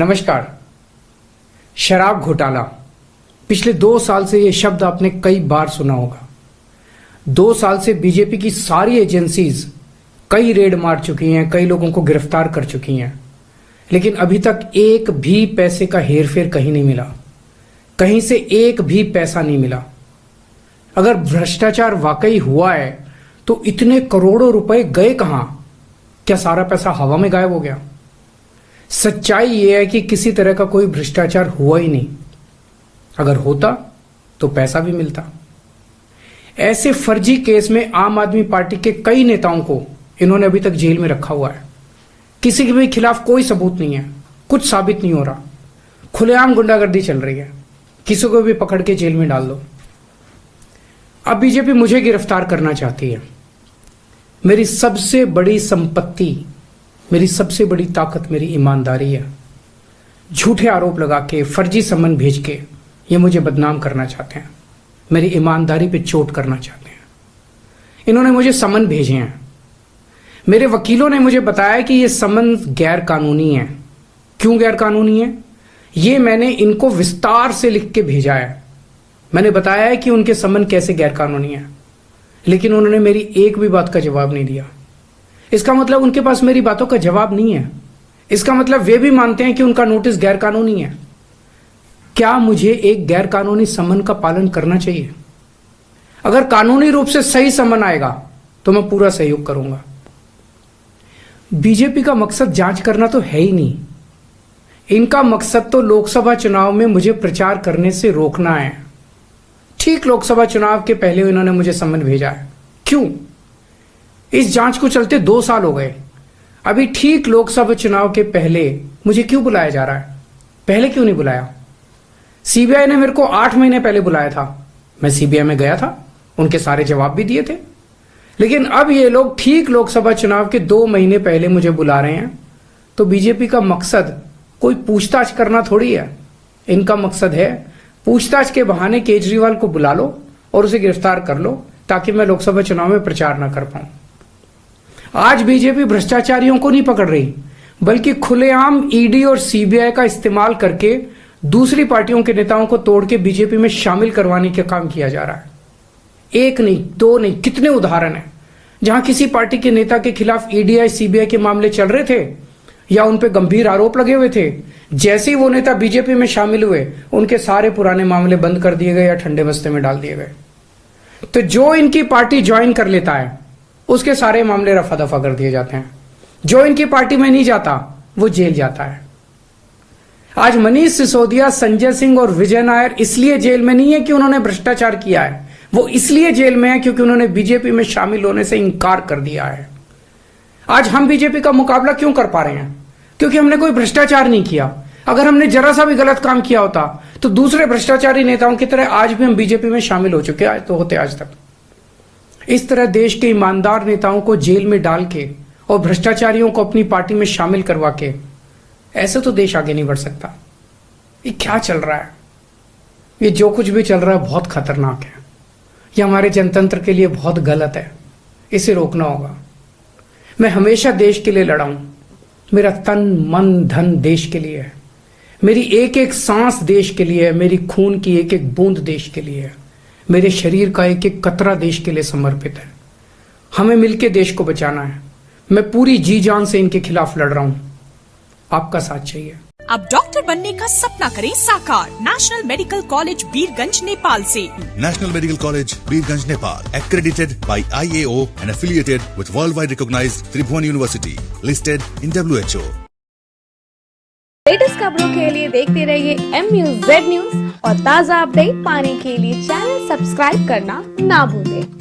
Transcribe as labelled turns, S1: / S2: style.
S1: नमस्कार। शराब घोटाला, पिछले 2 साल से यह शब्द आपने कई बार सुना होगा। 2 साल से बीजेपी की सारी एजेंसीज कई रेड मार चुकी हैं, कई लोगों को गिरफ्तार कर चुकी हैं, लेकिन अभी तक एक भी पैसे का हेरफेर कहीं नहीं मिला, कहीं से एक भी पैसा नहीं मिला। अगर भ्रष्टाचार वाकई हुआ है तो इतने करोड़ों रुपए गए कहां? क्या सारा पैसा हवा में गायब हो गया? सच्चाई यह है कि किसी तरह का कोई भ्रष्टाचार हुआ ही नहीं। अगर होता तो पैसा भी मिलता। ऐसे फर्जी केस में आम आदमी पार्टी के कई नेताओं को इन्होंने अभी तक जेल में रखा हुआ है। किसी के भी खिलाफ कोई सबूत नहीं है, कुछ साबित नहीं हो रहा, खुलेआम गुंडागर्दी चल रही है, किसी को भी पकड़ के जेल में डाल दो। अब बीजेपी मुझे गिरफ्तार करना चाहती है। मेरी सबसे बड़ी संपत्ति, मेरी सबसे बड़ी ताकत मेरी ईमानदारी है। झूठे आरोप लगा के, फर्जी सम्मन भेज के ये मुझे बदनाम करना चाहते हैं, मेरी ईमानदारी पे चोट करना चाहते हैं। इन्होंने मुझे सम्मन भेजे हैं। मेरे वकीलों ने मुझे बताया कि ये सम्मन गैर कानूनी है। क्यों गैर कानूनी है? ये मैंने इनको विस्तार से लिख के भेजा है। मैंने बताया है कि उनके सम्मन कैसे गैर कानूनी है, लेकिन उन्होंने मेरी एक भी बात का जवाब नहीं दिया। इसका मतलब उनके पास मेरी बातों का जवाब नहीं है। इसका मतलब वे भी मानते हैं कि उनका नोटिस गैर कानूनी है। क्या मुझे एक गैर कानूनी सम्मन का पालन करना चाहिए? अगर कानूनी रूप से सही सम्मन आएगा तो मैं पूरा सहयोग करूंगा। बीजेपी का मकसद जांच करना तो है ही नहीं। इनका मकसद तो लोकसभा चुनाव में मुझे प्रचार करने से रोकना है। ठीक लोकसभा चुनाव के पहले इन्होंने मुझे सम्मन भेजा है। क्यों? इस जांच को चलते 2 साल हो गए। अभी ठीक लोकसभा चुनाव के पहले मुझे क्यों बुलाया जा रहा है? पहले क्यों नहीं बुलाया? सीबीआई ने मेरे को 8 महीने पहले बुलाया था। मैं सीबीआई में गया था, उनके सारे जवाब भी दिए थे। लेकिन अब ये लोग ठीक लोकसभा चुनाव के 2 महीने पहले मुझे बुला रहे हैं। तो बीजेपी का मकसद कोई पूछताछ करना थोड़ी है। इनका मकसद है पूछताछ के बहाने केजरीवाल को बुला लो और उसे गिरफ्तार कर लो, ताकि मैं लोकसभा चुनाव में प्रचार ना कर पाऊं। आज बीजेपी भ्रष्टाचारियों को नहीं पकड़ रही, बल्कि खुलेआम ईडी और सीबीआई का इस्तेमाल करके दूसरी पार्टियों के नेताओं को तोड़ के बीजेपी में शामिल करवाने का काम किया जा रहा है। एक नहीं, 2 नहीं, कितने उदाहरण हैं जहां किसी पार्टी के नेता के खिलाफ ईडी सीबीआई के मामले चल रहे थे या उन पे गंभीर आरोप लगे हुए थे। जैसे ही वो नेता बीजेपी में शामिल हुए, उनके सारे पुराने मामले बंद कर दिए गए या ठंडे बस्ते में डाल दिए गए। तो जो इनकी पार्टी ज्वाइन कर लेता है उसके सारे मामले रफा दफा कर दिए जाते हैं। जो इनकी पार्टी में नहीं जाता वो जेल जाता है। आज मनीष सिसोदिया, संजय सिंह और विजय नायर इसलिए जेल में नहीं है कि उन्होंने भ्रष्टाचार किया है, वो इसलिए जेल में है क्योंकि उन्होंने बीजेपी में शामिल होने से इंकार कर दिया है। आज हम बीजेपी का मुकाबला क्यों कर पा रहे हैं? क्योंकि हमने कोई भ्रष्टाचार नहीं किया। अगर हमने जरा सा भी गलत काम किया होता तो दूसरे भ्रष्टाचारी नेताओं की तरह आज भी हम बीजेपी में शामिल हो चुके होते आज तक। इस तरह देश के ईमानदार नेताओं को जेल में डाल के और भ्रष्टाचारियों को अपनी पार्टी में शामिल करवा के ऐसे तो देश आगे नहीं बढ़ सकता। ये क्या चल रहा है? ये जो कुछ भी चल रहा है बहुत खतरनाक है। ये हमारे जनतंत्र के लिए बहुत गलत है। इसे रोकना होगा। मैं हमेशा देश के लिए लड़ा हूं। मेरा तन मन धन देश के लिए है। मेरी एक एक सांस देश के लिए है। मेरी खून की एक एक बूंद देश के लिए है। मेरे शरीर का एक एक कतरा देश के लिए समर्पित है। हमें मिलकर देश को बचाना है। मैं पूरी जी जान से इनके खिलाफ लड़ रहा हूं। आपका साथ चाहिए।
S2: अब डॉक्टर बनने का सपना करें साकार। National Medical College Birgunj Nepal से।
S3: National Medical College, Birganj, Nepal, accredited by IAO and affiliated with worldwide recognized Tribhuvan University, listed in WHO.
S4: Latest खबरों के लिए देखते रहिए MUZ न्यूज और ताज़ा अपडेट पाने के लिए चैनल सब्सक्राइब करना ना भूलें।